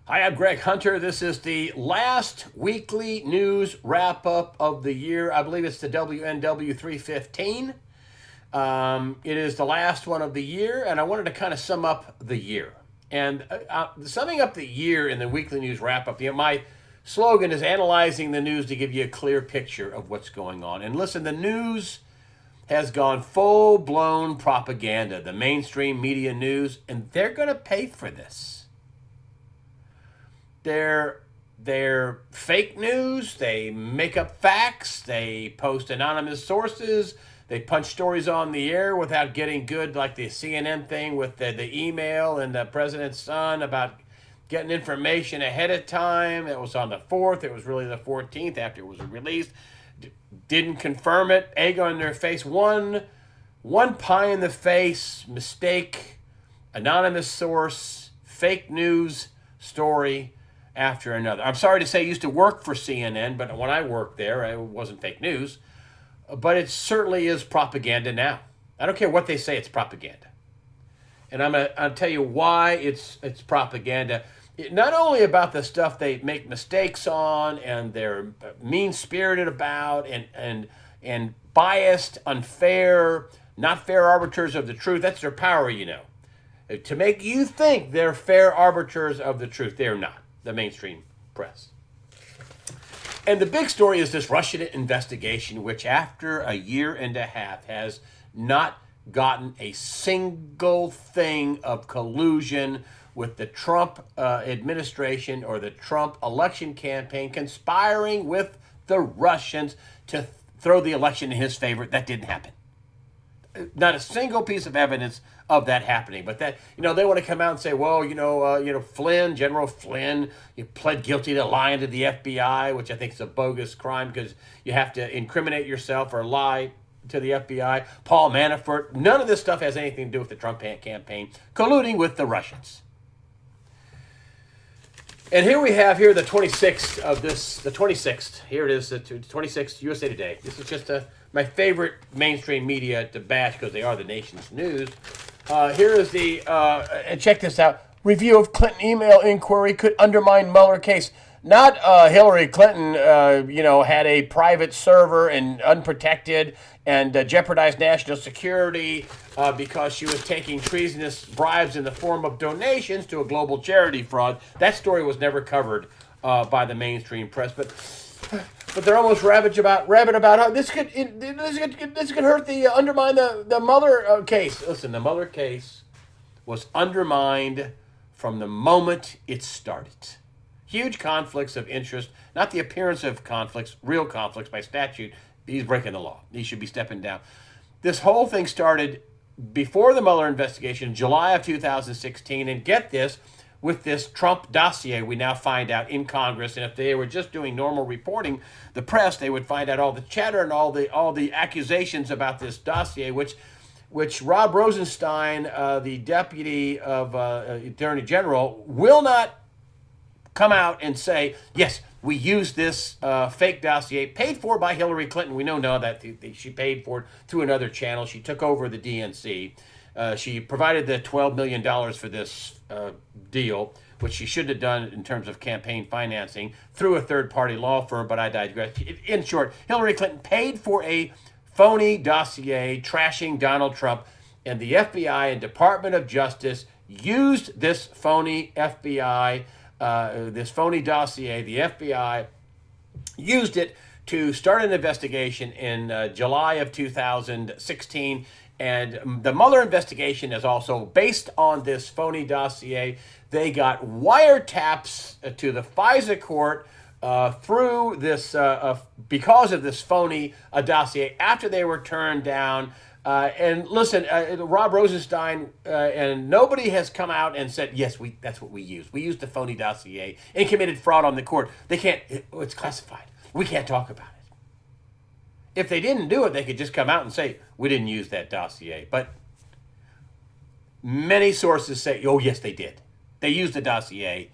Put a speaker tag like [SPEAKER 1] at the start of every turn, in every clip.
[SPEAKER 1] Hi, I'm Greg Hunter. This is the last weekly news wrap up of the year. I believe it's the WNW 315. It is the last one of the year, and I wanted to kind of sum up the year. And summing up the year in the weekly news wrap up, my slogan is analyzing the news to give you a clear picture of what's going on. And listen, the news has gone full blown propaganda, the mainstream media news, and they're going to pay for this. They're fake news. They make up facts. They post anonymous sources. They punch stories on the air without getting good, like the CNN thing with the email and the president's son about getting information ahead of time. It was on the 4th. It was really the 14th after it was released. Didn't confirm it. Egg on their face. One pie in the face mistake. Anonymous source. Fake news story after another. I'm sorry to say I used to work for CNN, but when I worked there, it wasn't fake news. But it certainly is propaganda now. I don't care what they say, it's propaganda. And I'll tell you why it's propaganda. Not only about the stuff they make mistakes on and they're mean-spirited about and biased, unfair, not fair arbiters of the truth. That's their power, to make you think they're fair arbiters of the truth. They're not, the mainstream press. And the big story is this Russian investigation, which after a year and a half has not gotten a single thing of collusion with the Trump administration or the Trump election campaign conspiring with the Russians to throw the election in his favor. That didn't happen. Not a single piece of evidence of that happening. But that, they want to come out and say, well, General Flynn, pled guilty to lying to the FBI, which I think is a bogus crime because you have to incriminate yourself or lie to the FBI. Paul Manafort, none of this stuff has anything to do with the Trump campaign colluding with the Russians. And here we have the 26th of this, the 26th. Here it is, the 26th, USA Today. This is just my favorite mainstream media to bash because they are the nation's news. Here is and check this out. Review of Clinton email inquiry could undermine Mueller case. Not Hillary Clinton, had a private server and unprotected and jeopardized national security because she was taking treasonous bribes in the form of donations to a global charity fraud. That story was never covered by the mainstream press, but they're almost rabid about how this could hurt undermine the Mueller case. Listen, the Mueller case was undermined from the moment it started. Huge conflicts of interest, not the appearance of conflicts, real conflicts by statute. He's breaking the law. He should be stepping down. This whole thing started before the Mueller investigation, July of 2016, and get this, with this Trump dossier we now find out in Congress. And if they were just doing normal reporting, the press, they would find out all the chatter and all the accusations about this dossier, which Rob Rosenstein, the deputy of Attorney General, will not come out and say, yes, we used this fake dossier paid for by Hillary Clinton. We know now that she paid for it through another channel. She took over the DNC. She provided the $12 million for this deal, which she should have done in terms of campaign financing through a third-party law firm, but I digress. In short, Hillary Clinton paid for a phony dossier trashing Donald Trump, and the FBI and Department of Justice used this phony this phony dossier. The FBI used it to start an investigation in July of 2016. And the Mueller investigation is also based on this phony dossier. They got wiretaps to the FISA court through this, because of this phony dossier after they were turned down. And listen, Rob Rosenstein and nobody has come out and said, yes, that's what we used. We used the phony dossier and committed fraud on the court. They can't, it's classified. We can't talk about it. If they didn't do it, they could just come out and say, we didn't use that dossier. But many sources say, oh, yes, they did. They used the dossier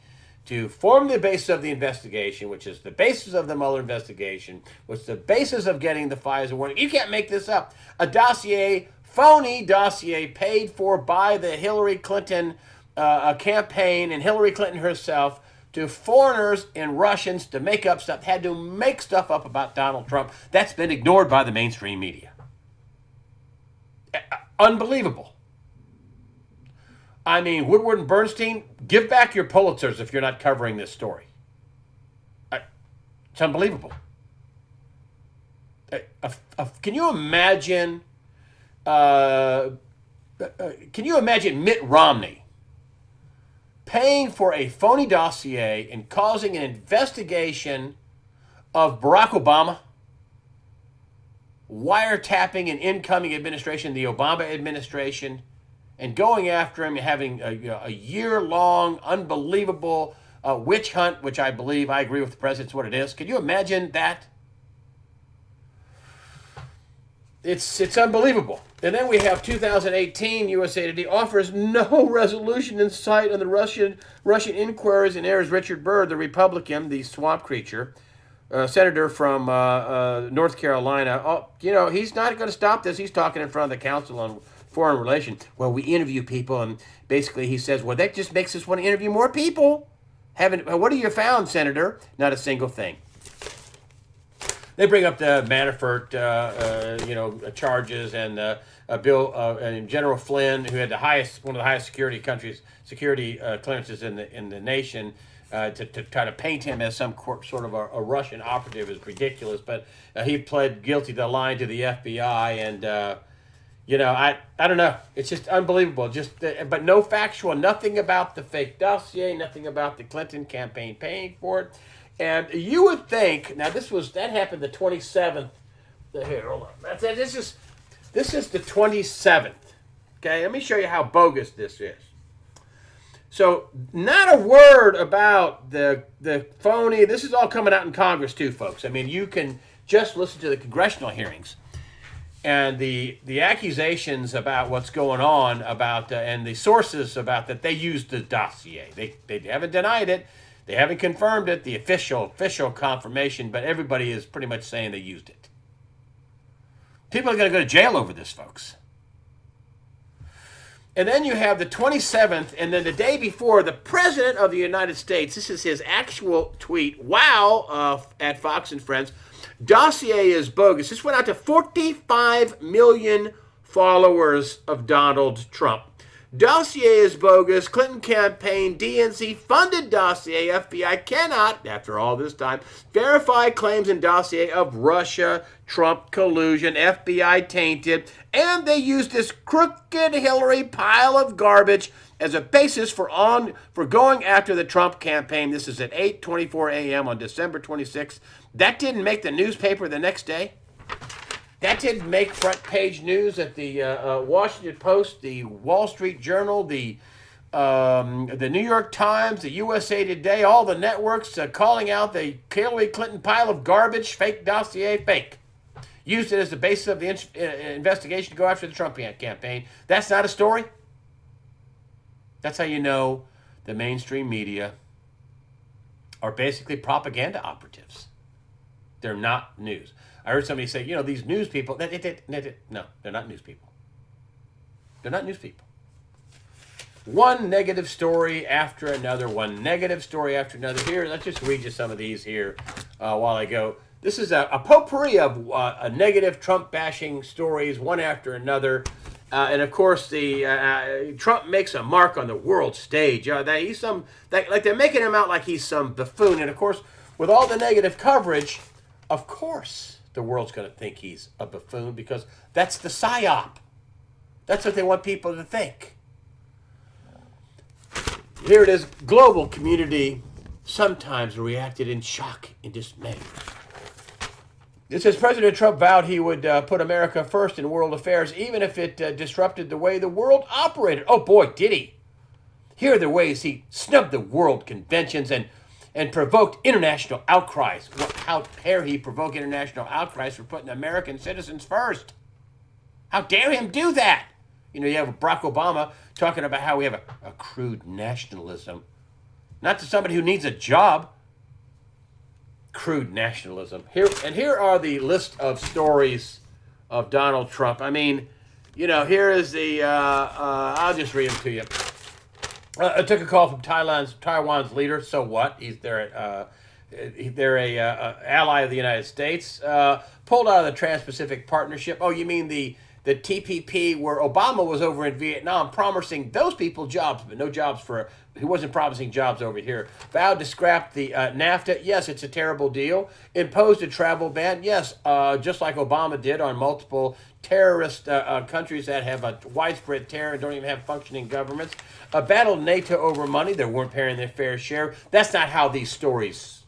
[SPEAKER 1] to form the basis of the investigation, which is the basis of the Mueller investigation, which is the basis of getting the FISA warning. You can't make this up. A dossier, phony dossier, paid for by the Hillary Clinton campaign and Hillary Clinton herself to foreigners and Russians to make up stuff, had to make stuff up about Donald Trump. That's been ignored by the mainstream media. Unbelievable. I mean, Woodward and Bernstein, give back your Pulitzers if you're not covering this story. It's unbelievable. Can you imagine? Can you imagine Mitt Romney paying for a phony dossier and causing an investigation of Barack Obama, wiretapping an incoming administration, the Obama administration, and going after him, having a year-long, unbelievable witch hunt, which I agree with the president's what it is. Can you imagine that? It's unbelievable. And then we have 2018, USA Today offers no resolution in sight on the Russian inquiries, and there's Richard Burr, the Republican, the swamp creature, senator from North Carolina. Oh, he's not going to stop this. He's talking in front of the Council on Foreign Relations. Well, we interview people, and basically he says, well, that just makes us want to interview more people. What have you found, Senator? Not a single thing. They bring up the Manafort, charges, and and General Flynn, who had one of the highest security clearances in the nation, to try to paint him as some sort of a Russian operative is ridiculous. But he pled guilty to lying to the FBI, and I don't know. It's just unbelievable. But no factual, nothing about the fake dossier, nothing about the Clinton campaign paying for it. And you would think, now that happened the 27th. Here, hold on. This is the 27th. Okay, let me show you how bogus this is. So, not a word about the phony. This is all coming out in Congress too, folks. I mean, you can just listen to the congressional hearings and the accusations about what's going on and the sources about that they used the dossier. They haven't denied it. They haven't confirmed it, the official confirmation, but everybody is pretty much saying they used it. People are going to go to jail over this, folks. And then you have the 27th, and then the day before, the President of the United States, this is his actual tweet, wow, at Fox and Friends, dossier is bogus. This went out to 45 million followers of Donald Trump. Dossier is bogus. Clinton campaign, DNC funded dossier. FBI cannot, after all this time, verify claims in dossier of Russia-Trump collusion. FBI tainted. And they used this crooked Hillary pile of garbage as a basis for going after the Trump campaign. This is at 8:24 a.m. on December 26th. That didn't make the newspaper the next day. That didn't make front page news at the Washington Post, the Wall Street Journal, the New York Times, the USA Today, all the networks calling out the Hillary Clinton pile of garbage, fake dossier, fake. Used it as the basis of the investigation to go after the Trump campaign. That's not a story. That's how you know the mainstream media are basically propaganda operatives. They're not news. I heard somebody say, these news people, no, they're not news people. They're not news people. One negative story after another, Here, let's just read you some of these here while I go. This is a potpourri of negative Trump-bashing stories, one after another. And, of course, Trump makes a mark on the world stage. They're making him out like he's some buffoon. And, of course, with all the negative coverage, of course, the world's going to think he's a buffoon because that's the psyop. That's what they want people to think. Here it is. Global community sometimes reacted in shock and dismay. It says President Trump vowed he would put America first in world affairs, even if it disrupted the way the world operated. Oh boy, did he. Here are the ways he snubbed the world conventions and provoked international outcries. How dare he provoke international outcries for putting American citizens first? How dare him do that? You have Barack Obama talking about how we have a crude nationalism. Not to somebody who needs a job. Crude nationalism. Here are the list of stories of Donald Trump. I mean, here is the, I'll just read them to you. I took a call from Taiwan's leader. So what? They're a ally of the United States. Pulled out of the Trans-Pacific Partnership. Oh, you mean the TPP, where Obama was over in Vietnam promising those people jobs, but no jobs for. He wasn't promising jobs over here. Vowed to scrap the NAFTA. Yes, it's a terrible deal. Imposed a travel ban. Yes, just like Obama did on multiple terrorist countries that have a widespread terror and don't even have functioning governments. Battled NATO over money. They weren't paying their fair share. That's not how these stories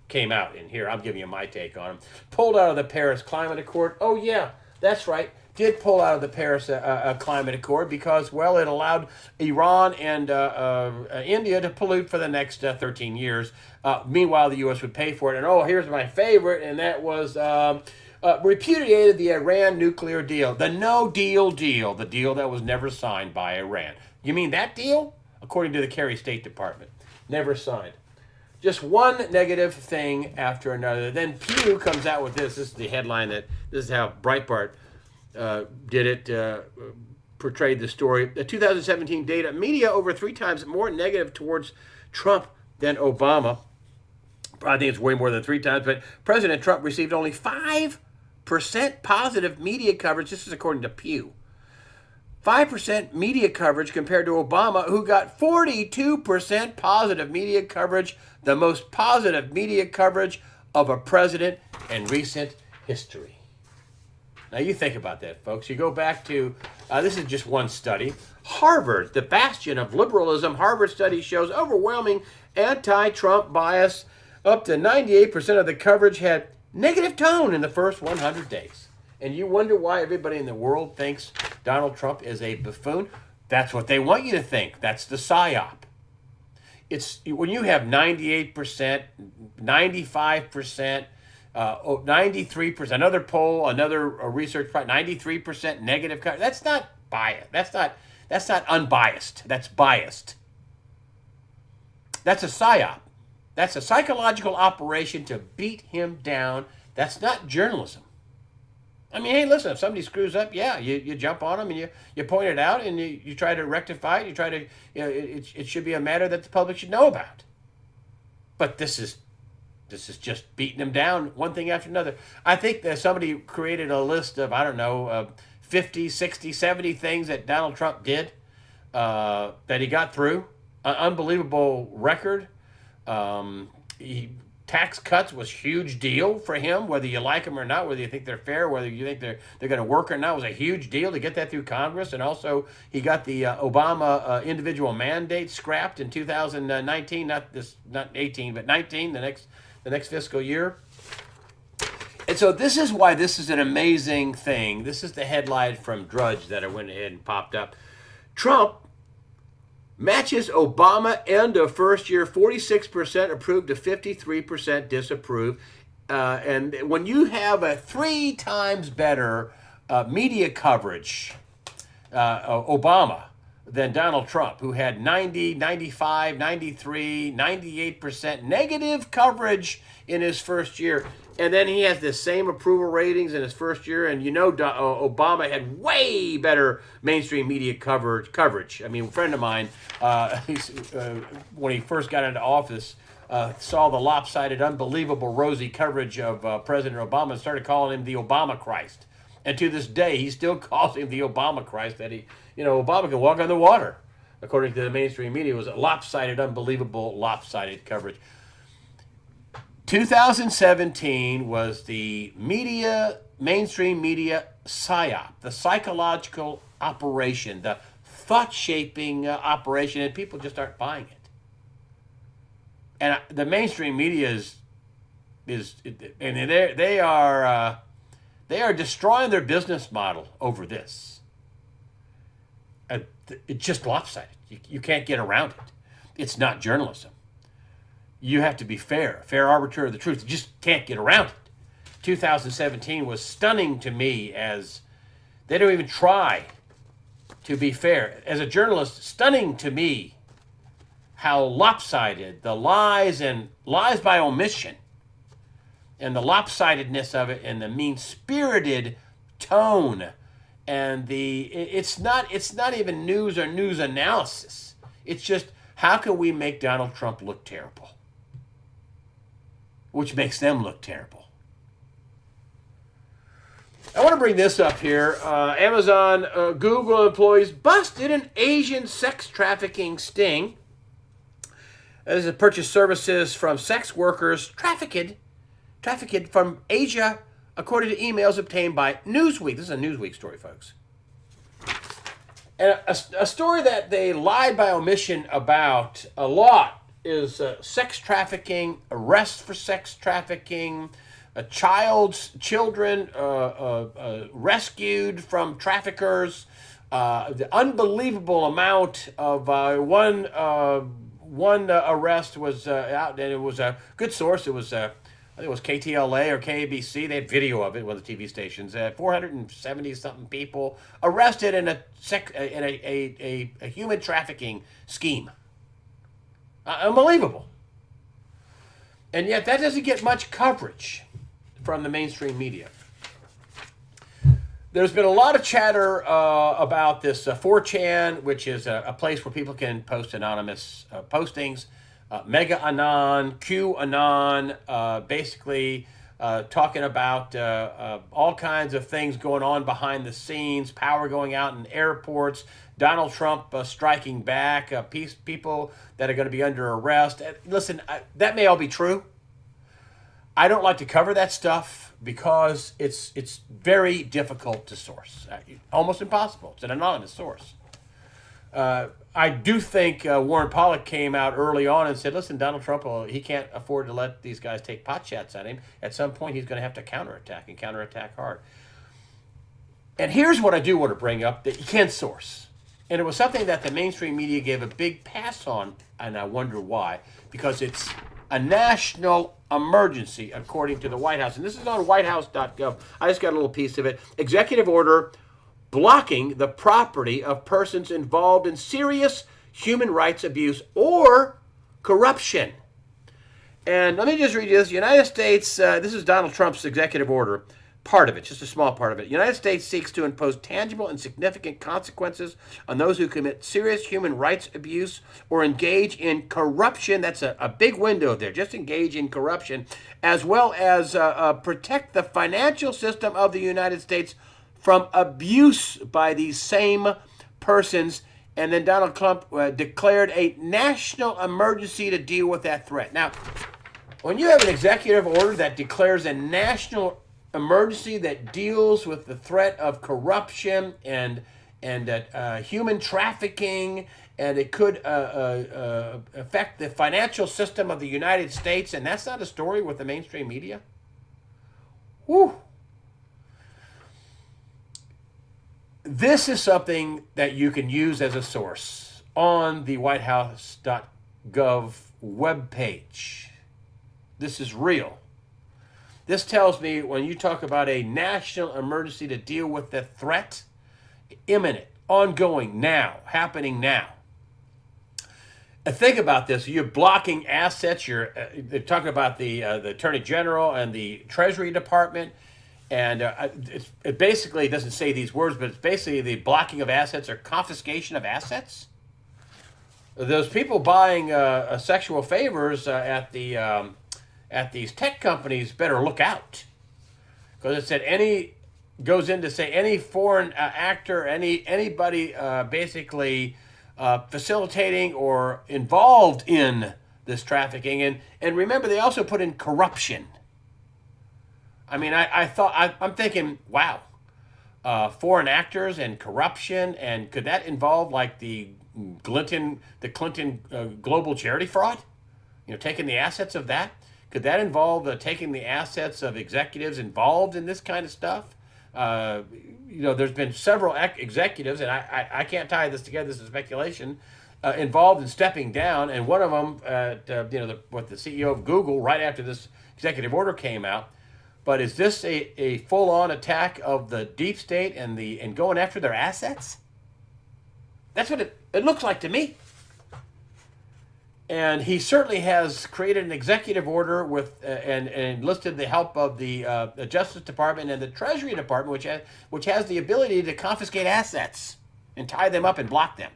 [SPEAKER 1] came out in here. I'm giving you my take on them. Pulled out of the Paris Climate Accord. Oh, yeah, that's right. Did pull out of the Paris Climate Accord because, well, it allowed Iran and India to pollute for the next 13 years. Meanwhile, the U.S. would pay for it. And, oh, here's my favorite, and that was repudiated the Iran nuclear deal. The no-deal deal, the deal that was never signed by Iran. You mean that deal? According to the Kerry State Department. Never signed. Just one negative thing after another. Then Pew comes out with this. This is the headline this is how Breitbart portrayed the story. The 2017 data, media over 3 times more negative towards Trump than Obama. I think it's way more than 3 times, but President Trump received only 5% positive media coverage. This is according to Pew. 5% media coverage compared to Obama, who got 42% positive media coverage, the most positive media coverage of a president in recent history. Now, you think about that, folks. You go back to, this is just one study. Harvard, the bastion of liberalism, Harvard study shows overwhelming anti-Trump bias. Up to 98% of the coverage had negative tone in the first 100 days. And you wonder why everybody in the world thinks Donald Trump is a buffoon? That's what they want you to think. That's the psyop. It's when you have 98%, 95%, 93%, another poll, another research, 93% negative. That's not biased. That's not unbiased. That's biased. That's a psyop. That's a psychological operation to beat him down. That's not journalism. I mean, hey, listen, if somebody screws up, yeah, you jump on them and you point it out and you try to rectify it. You try to, it should be a matter that the public should know about. But this is just beating them down one thing after another. I think that somebody created a list of, 50, 60, 70 things that Donald Trump did that he got through. An unbelievable record. Tax cuts was a huge deal for him, whether you like them or not, whether you think they're fair, whether you think they're going to work or not. It was a huge deal to get that through Congress. And also he got the Obama individual mandate scrapped in 2019, not 18, but 19, the next fiscal year. And so this is why this is an amazing thing. This is the headline from Drudge that I went ahead and popped up. Trump matches Obama end of first year, 46% approved to 53% disapprove. And when you have a 3 times better media coverage, Obama, than Donald Trump, who had 90, 95, 93, 98% negative coverage in his first year. And then he has the same approval ratings in his first year. And Obama had way better mainstream media coverage. I mean, a friend of mine, when he first got into office, saw the lopsided, unbelievable, rosy coverage of President Obama and started calling him the Obama Christ. And to this day, he still calls him the Obama Christ, that Obama can walk on the water. According to the mainstream media, it was a lopsided, unbelievable, lopsided coverage. 2017 was the mainstream media psyop, the psychological operation, the thought-shaping operation, and people just aren't buying it. And the mainstream media they are destroying their business model over this. It's just lopsided. You can't get around it. It's not journalism. You have to be fair arbiter of the truth. You just can't get around it. 2017 was stunning to me, as they don't even try to be fair. As a journalist, stunning to me how lopsided the lies by omission and the lopsidedness of it and the mean-spirited tone and it's not even news or news analysis. It's just, how can we make Donald Trump look terrible? Which makes them look terrible. I want to bring this up here. Amazon, Google employees busted an Asian sex trafficking sting. This is purchase services from sex workers trafficked from Asia, according to emails obtained by Newsweek. This is a Newsweek story, folks. And a story that they lied by omission about a lot is sex trafficking, arrests for sex trafficking, children rescued from traffickers, the unbelievable amount of one arrest was out, and it was a good source. It was I think it was KTLA or KABC. They had video of it, one of the TV stations. 470 something people arrested in a human trafficking scheme. Unbelievable. And yet that doesn't get much coverage from the mainstream media. There's been a lot of chatter about this 4chan, which is a place where people can post anonymous postings. Mega Anon, QAnon, basically talking about all kinds of things going on behind the scenes, power going out in airports, Donald Trump striking back, people that are going to be under arrest. Listen, that may all be true. I don't like to cover that stuff because it's very difficult to source, almost impossible. It's an anonymous source. I do think Warren Pollack came out early on and said, listen, Donald Trump, he can't afford to let these guys take pot shots at him. At some point, he's going to have to counterattack and counterattack hard. And here's what I do want to bring up that you can't source. And it was something that the mainstream media gave a big pass on, and I wonder why. Because it's a national emergency, according to the White House. And this is on whitehouse.gov. I just got a little piece of it. Executive order blocking the property of persons involved in serious human rights abuse or corruption. And let me just read you this. United States, this is Donald Trump's executive order, part of it, just a small part of it. United States seeks to impose tangible and significant consequences on those who commit serious human rights abuse or engage in corruption. That's a big window there. Just engage in corruption, as well as protect the financial system of the United States from abuse by these same persons. And then Donald Trump declared a national emergency to deal with that threat. Now, when you have an executive order that declares a national emergency that deals with the threat of corruption and human trafficking, and it could affect the financial system of the United States, and that's not a story with the mainstream media? Whew. This is something that you can use as a source on the whitehouse.gov webpage. This is real. This tells me when you talk about a national emergency to deal with the threat, imminent, ongoing, now, happening now. Think about this. You're blocking assets. They're talking about the Attorney General and the Treasury Department. And it basically doesn't say these words, but it's basically the blocking of assets or confiscation of assets. Those people buying sexual favors at these tech companies better look out, because it said any foreign actor, anybody basically facilitating or involved in this trafficking, and remember they also put in corruption. I mean, I'm thinking, wow, foreign actors and corruption, and could that involve like the Clinton global charity fraud? Taking the assets of that. Could that involve taking the assets of executives involved in this kind of stuff? There's been several executives, and I can't tie this together. This is speculation. Involved in stepping down, and one of them, the CEO of Google, right after this executive order came out. But is this a full-on attack of the deep state and going after their assets? That's what it looks like to me. And he certainly has created an executive order with and enlisted the help of the Justice Department and the Treasury Department, which has the ability to confiscate assets and tie them up and block them.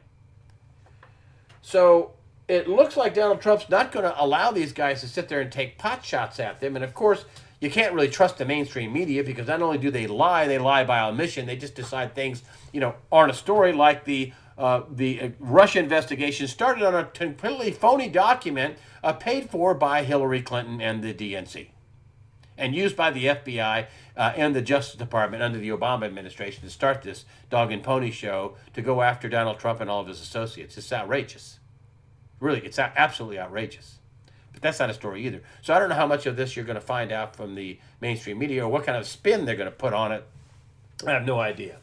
[SPEAKER 1] So it looks like Donald Trump's not going to allow these guys to sit there and take pot shots at them. And of course, you can't really trust the mainstream media because not only do they lie by omission. They just decide things, aren't a story. Like the Russia investigation started on a completely phony document paid for by Hillary Clinton and the DNC, and used by the FBI and the Justice Department under the Obama administration to start this dog and pony show to go after Donald Trump and all of his associates. It's outrageous. Really, it's absolutely outrageous. But that's not a story either. So I don't know how much of this you're going to find out from the mainstream media or what kind of spin they're going to put on it. I have no idea.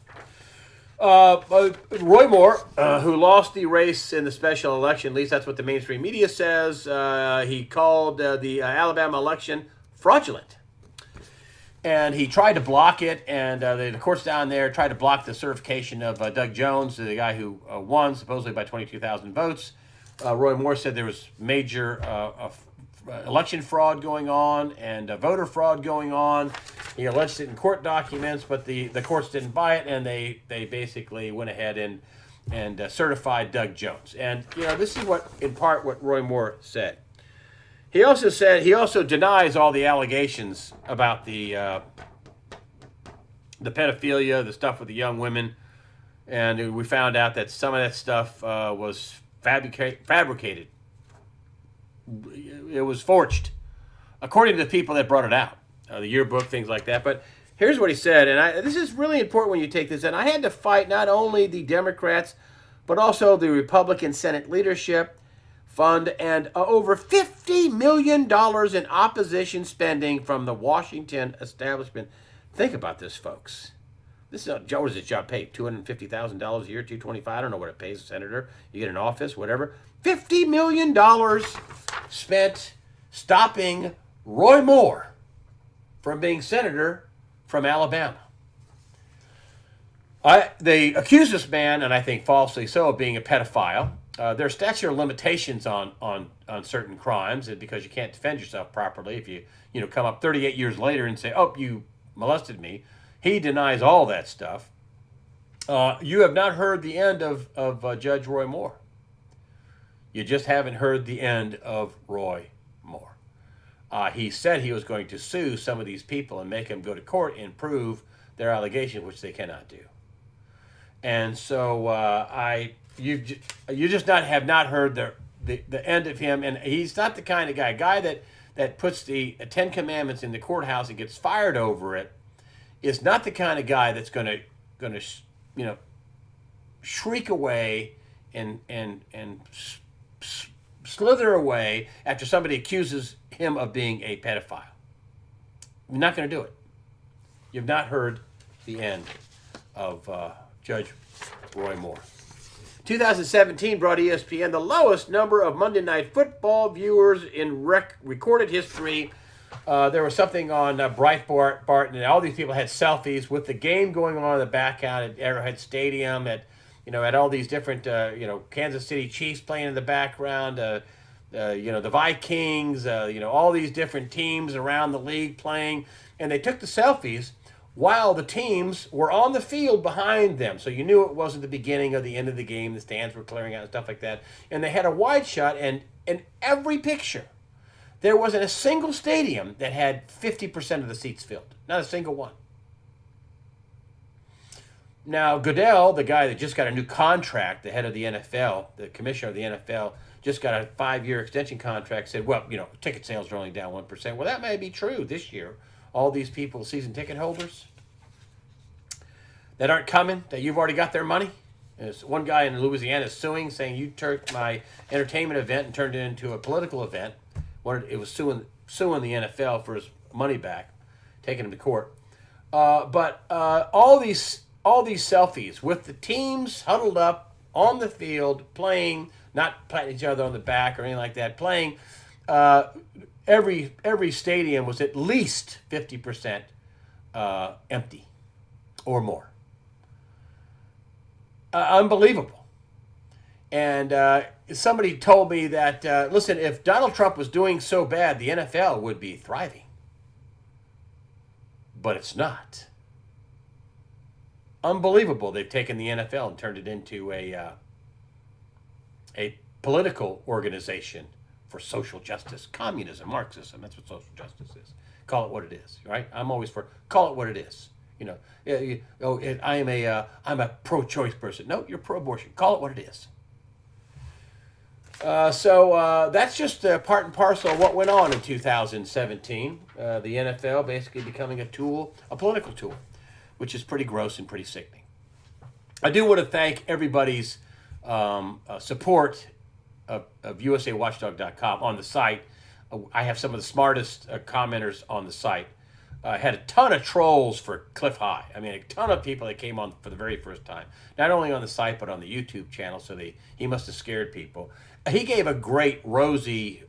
[SPEAKER 1] Roy Moore, who lost the race in the special election, at least that's what the mainstream media says, he called the Alabama election fraudulent. And he tried to block it, and the courts down there tried to block the certification of Doug Jones, the guy who won, supposedly by 22,000 votes. Roy Moore said there was major election fraud going on and voter fraud going on. He alleged it in court documents, but the courts didn't buy it, and they basically went ahead and certified Doug Jones. And this is in part what Roy Moore said. He also denies all the allegations about the pedophilia, the stuff with the young women, and we found out that some of that stuff was fabricated. It was forged, according to the people that brought it out, the yearbook, things like that. But here's what he said, and this is really important when you take this in. I had to fight not only the Democrats, but also the Republican Senate leadership fund and over $50 million in opposition spending from the Washington establishment. Think about this, folks. This is what does this job pay? $250,000 a year, $225,000. I don't know what it pays a senator. You get an office, whatever. $50 million spent stopping Roy Moore from being senator from Alabama. They accuse this man, and I think falsely so, of being a pedophile. There's statute of limitations on certain crimes, and because you can't defend yourself properly if you come up 38 years later and say, "Oh, you molested me." He denies all that stuff. You have not heard the end of Judge Roy Moore. You just haven't heard the end of Roy Moore. He said he was going to sue some of these people and make them go to court and prove their allegation, which they cannot do. And so you just have not heard the end of him. And he's not the kind of guy that puts the Ten Commandments in the courthouse and gets fired over it. Is not the kind of guy that's going to shriek away and slither away after somebody accuses him of being a pedophile. You're not going to do it. You've not heard the end of Judge Roy Moore. 2017 brought ESPN the lowest number of Monday Night Football viewers in recorded history. There was something on Breitbart, and all these people had selfies with the game going on in the background at Arrowhead Stadium, at all these different, Kansas City Chiefs playing in the background, the Vikings, all these different teams around the league playing, and they took the selfies while the teams were on the field behind them. So you knew it wasn't the beginning or the end of the game. The stands were clearing out and stuff like that. And they had a wide shot, and in every picture, there wasn't a single stadium that had 50% of the seats filled. Not a single one. Now, Goodell, the guy that just got a new contract, the head of the NFL, the commissioner of the NFL, just got a 5-year extension contract, said, well, ticket sales are only down 1%. Well, that may be true this year. All these people, season ticket holders, that aren't coming, that you've already got their money. There's one guy in Louisiana suing, saying you took my entertainment event and turned it into a political event. It was suing the NFL for his money back, taking him to court. But all these selfies with the teams huddled up on the field, playing, not patting each other on the back or anything like that, playing. Every stadium was at least 50% empty or more. Unbelievable. And somebody told me that, listen, if Donald Trump was doing so bad, the NFL would be thriving. But it's not. Unbelievable. They've taken the NFL and turned it into a political organization for social justice, communism, Marxism. That's what social justice is. Call it what it is, right? I'm always for call it what it is. You know, I'm a pro-choice person. No, you're pro-abortion. Call it what it is. So that's just part and parcel of what went on in 2017. The NFL basically becoming a tool, a political tool, which is pretty gross and pretty sickening. I do want to thank everybody's support of USAWatchdog.com on the site. I have some of the smartest commenters on the site. I had a ton of trolls for Cliff High. I mean, a ton of people that came on for the very first time, not only on the site but on the YouTube channel. So he must have scared people. He gave a great rosy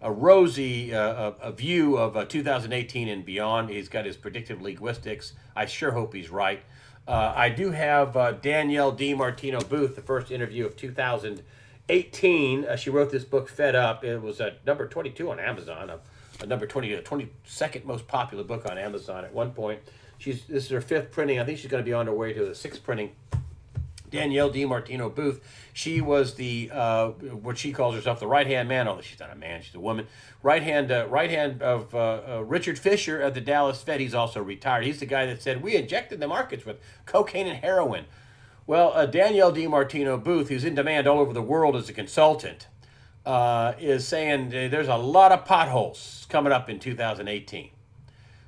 [SPEAKER 1] view of 2018 and beyond. He's got his predictive linguistics. I sure hope he's right. I do have Danielle DiMartino Booth, the first interview of 2018. She wrote this book, Fed Up. It was number 22 on Amazon, number 20, 22nd most popular book on Amazon at one point. This is her 5th printing. I think she's going to be on her way to the 6th printing. Danielle DiMartino Booth, she was the what she calls herself the right-hand man, although she's not a man, she's a woman. Right hand of Richard Fisher at the Dallas Fed. He's also retired. He's the guy that said, we injected the markets with cocaine and heroin. Well, Danielle DiMartino Booth, who's in demand all over the world as a consultant, is saying there's a lot of potholes coming up in 2018.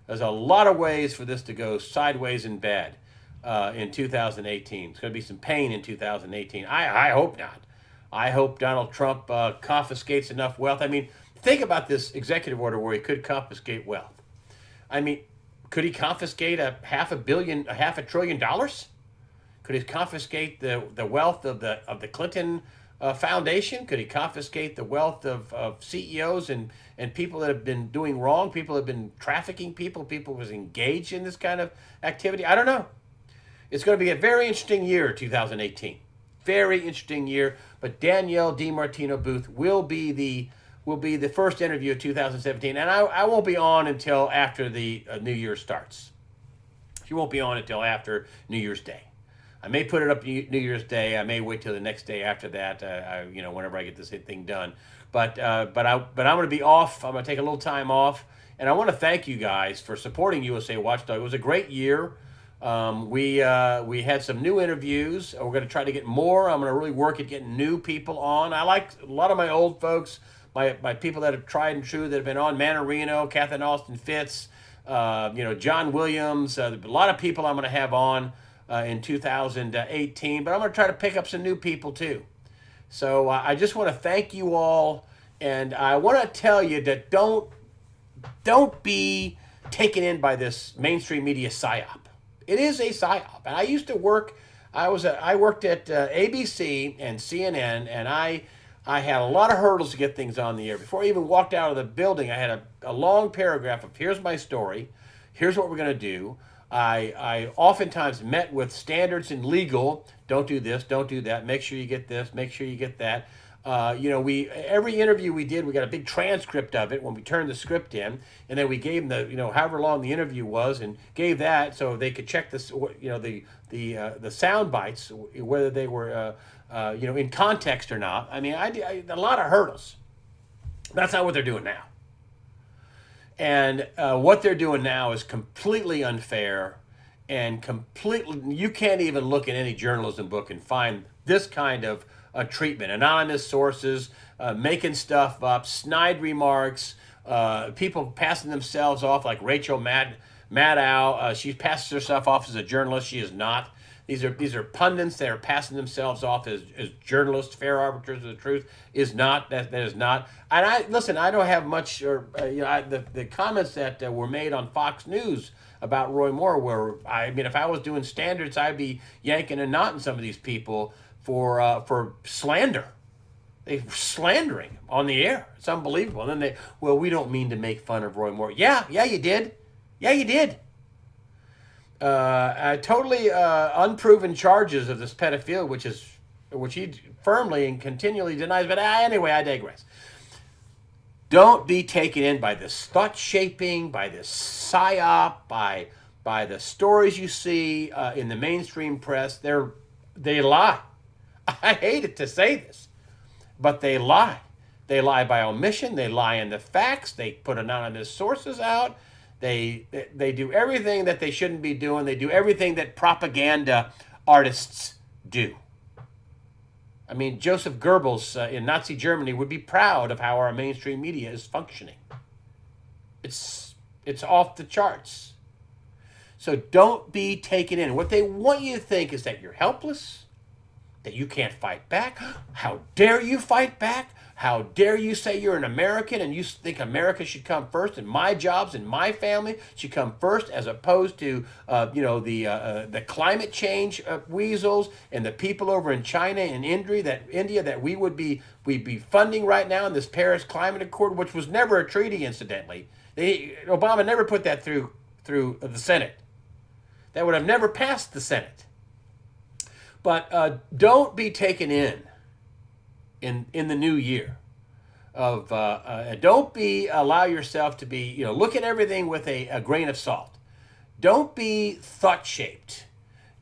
[SPEAKER 1] There's a lot of ways for this to go sideways and bad. In 2018. It's going to be some pain in 2018. I hope not. I hope Donald Trump confiscates enough wealth. I mean, think about this executive order where he could confiscate wealth. I mean, could he confiscate half a trillion dollars? Could he confiscate the wealth of the Clinton Foundation? Could he confiscate the wealth of CEOs and people that have been doing wrong, people that have been trafficking people who was engaged in this kind of activity? I don't know. It's going to be a very interesting year, 2018. Very interesting year. But Danielle DiMartino Booth will be the first interview of 2017, and I won't be on until after the New Year starts. She won't be on until after New Year's Day. I may put it up New Year's Day. I may wait till the next day after that. Whenever I get this thing done. But I'm going to be off. I'm going to take a little time off, and I want to thank you guys for supporting USA Watchdog. It was a great year. We had some new interviews. We're going to try to get more. I'm going to really work at getting new people on. I like a lot of my old folks, my people that have tried and true that have been on. Manarino, Catherine Austin Fitz, John Williams. A lot of people I'm going to have on in 2018. But I'm going to try to pick up some new people too. So I just want to thank you all, and I want to tell you that don't be taken in by this mainstream media psyop. It is a psyop. And I used to work, I worked at ABC and CNN, and I had a lot of hurdles to get things on the air. Before I even walked out of the building, I had a long paragraph of here's my story, here's what we're going to do. I oftentimes met with standards in legal, don't do this, don't do that, make sure you get this, make sure you get that. Every interview we did, we got a big transcript of it when we turned the script in, and then we gave them the however long the interview was, and gave that so they could check this, the sound bites, whether they were in context or not. I mean, I a lot of hurdles. That's not what they're doing now. And what they're doing now is completely unfair and completely. You can't even look at any journalism book and find this kind of treatment. Anonymous sources, making stuff up, snide remarks, people passing themselves off like Rachel Maddow. She passes herself off as a journalist. She is not. These are pundits that are passing themselves off as journalists, fair arbiters of the truth. Is not that is not. And I don't have much. The comments that were made on Fox News about Roy Moore were. If I was doing standards, I'd be yanking a knot in some of these people for slander. They're slandering on the air. It's unbelievable. And then we don't mean to make fun of Roy Moore. Yeah, you did. Yeah, you did. Totally unproven charges of this pedophilia, which he firmly and continually denies. But anyway, I digress. Don't be taken in by this thought shaping, by this psyop, by the stories you see in the mainstream press. They lie. I hate it to say this, but they lie. They lie by omission. They lie in the facts. They put anonymous sources out. They do everything that they shouldn't be doing. They do everything that propaganda artists do. I mean, Joseph Goebbels in Nazi Germany would be proud of how our mainstream media is functioning. It's off the charts. So don't be taken in. What they want you to think is that you're helpless, that you can't fight back. How dare you fight back? How dare you say you're an American and you think America should come first and my jobs and my family should come first, as opposed to the climate change weasels and the people over in China and India that we'd be funding right now in this Paris Climate Accord, which was never a treaty, incidentally. Obama never put that through the Senate. That would have never passed the Senate. But don't be taken in the new year. Don't allow yourself to be, look at everything with a grain of salt. Don't be thought-shaped.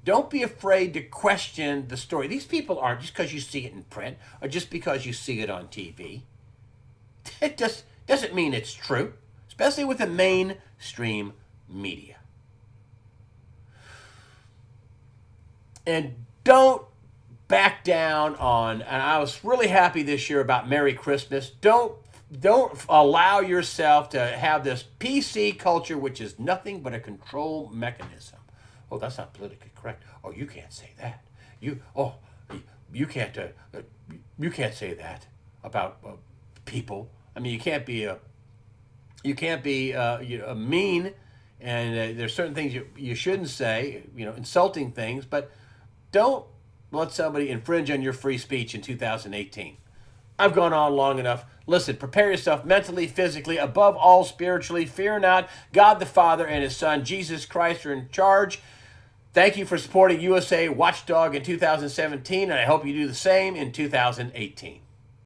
[SPEAKER 1] Don't be afraid to question the story. These people aren't just because you see it in print or just because you see it on TV. It just doesn't mean it's true, especially with the mainstream media. And don't back down on, and I was really happy this year about Merry Christmas. Don't allow yourself to have this PC culture, which is nothing but a control mechanism. Oh, that's not politically correct. Oh, you can't say that. You can't say that about people. I mean, you can't be mean, and there's certain things you shouldn't say, insulting things, but don't let somebody infringe on your free speech in 2018. I've gone on long enough. Listen, prepare yourself mentally, physically, above all spiritually. Fear not. God the Father and His Son, Jesus Christ, are in charge. Thank you for supporting USA Watchdog in 2017, and I hope you do the same in 2018.